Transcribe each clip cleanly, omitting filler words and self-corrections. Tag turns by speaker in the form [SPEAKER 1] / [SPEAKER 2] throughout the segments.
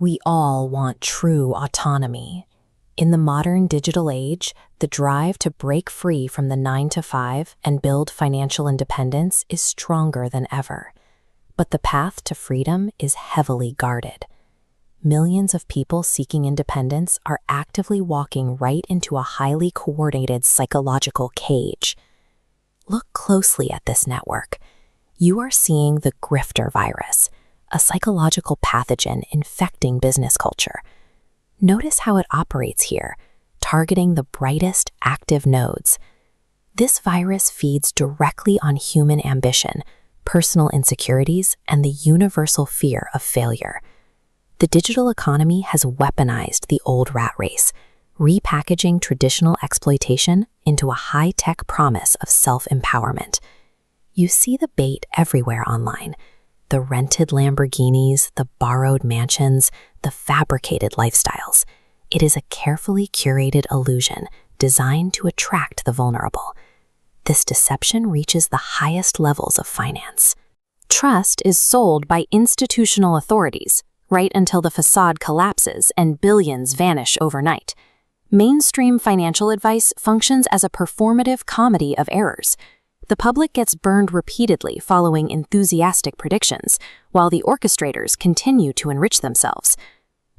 [SPEAKER 1] We all want true autonomy. In the modern digital age, the drive to break free from the 9-to-5 and build financial independence is stronger than ever. But the path to freedom is heavily guarded. Millions of people seeking independence are actively walking right into a highly coordinated psychological cage. Look closely at this network. You are seeing the Grifter virus, a psychological pathogen infecting business culture. Notice how it operates here, targeting the brightest active nodes. This virus feeds directly on human ambition, personal insecurities, and the universal fear of failure. The digital economy has weaponized the old rat race, repackaging traditional exploitation into a high-tech promise of self-empowerment. You see the bait everywhere online. The rented Lamborghinis, the borrowed mansions, the fabricated lifestyles. It is a carefully curated illusion designed to attract the vulnerable. This deception reaches the highest levels of finance. Trust is sold by institutional authorities, right until the facade collapses and billions vanish overnight. Mainstream financial advice functions as a performative comedy of errors. The public gets burned repeatedly following enthusiastic predictions, while the orchestrators continue to enrich themselves.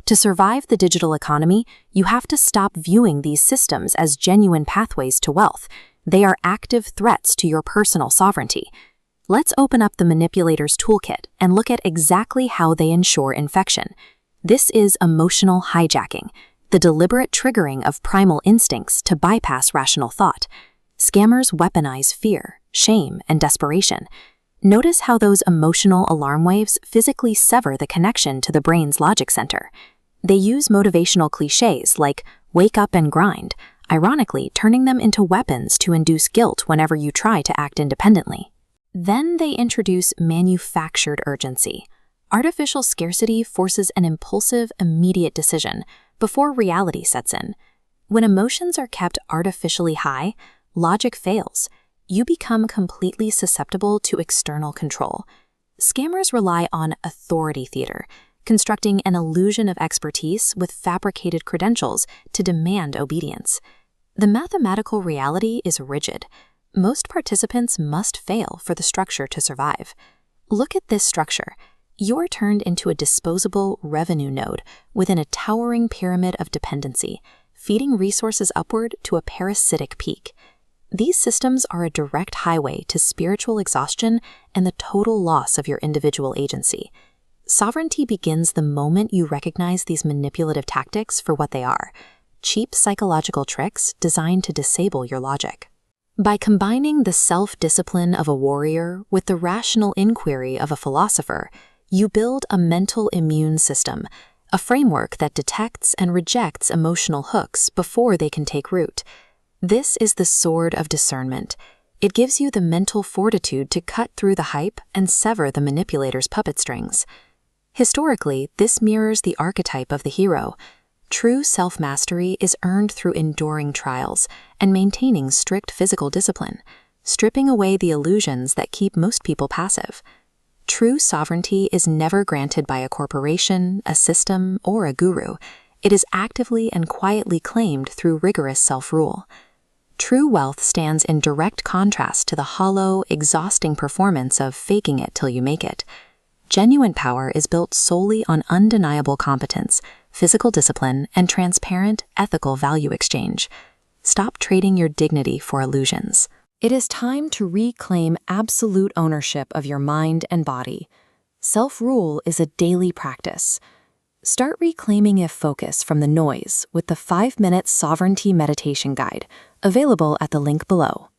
[SPEAKER 1] To survive the digital economy, you have to stop viewing these systems as genuine pathways to wealth. They are active threats to your personal sovereignty. Let's open up the manipulator's toolkit and look at exactly how they ensure infection. This is emotional hijacking, the deliberate triggering of primal instincts to bypass rational thought. Scammers weaponize fear, shame, and desperation. Notice how those emotional alarm waves physically sever the connection to the brain's logic center. They use motivational cliches like "wake up and grind," ironically turning them into weapons to induce guilt whenever you try to act independently. Then they introduce manufactured urgency. Artificial scarcity forces an impulsive, immediate decision before reality sets in. When emotions are kept artificially high, logic fails. You become completely susceptible to external control. Scammers rely on authority theater, constructing an illusion of expertise with fabricated credentials to demand obedience. The mathematical reality is rigid. Most participants must fail for the structure to survive. Look at this structure. You're turned into a disposable revenue node within a towering pyramid of dependency, feeding resources upward to a parasitic peak. These systems are a direct highway to spiritual exhaustion and the total loss of your individual agency. Sovereignty begins the moment you recognize these manipulative tactics for what they are: cheap psychological tricks designed to disable your logic. By combining the self-discipline of a warrior with the rational inquiry of a philosopher, you build a mental immune system, a framework that detects and rejects emotional hooks before they can take root. This is the sword of discernment. It gives you the mental fortitude to cut through the hype and sever the manipulator's puppet strings. Historically, this mirrors the archetype of the hero. True self-mastery is earned through enduring trials and maintaining strict physical discipline, stripping away the illusions that keep most people passive. True sovereignty is never granted by a corporation, a system, or a guru. It is actively and quietly claimed through rigorous self-rule. True wealth stands in direct contrast to the hollow, exhausting performance of faking it till you make it. Genuine power is built solely on undeniable competence, physical discipline, and transparent, ethical value exchange. Stop trading your dignity for illusions. It is time to reclaim absolute ownership of your mind and body. Self-rule is a daily practice. Start reclaiming your focus from the noise with the 5-minute Sovereignty Meditation Guide, available at the link below.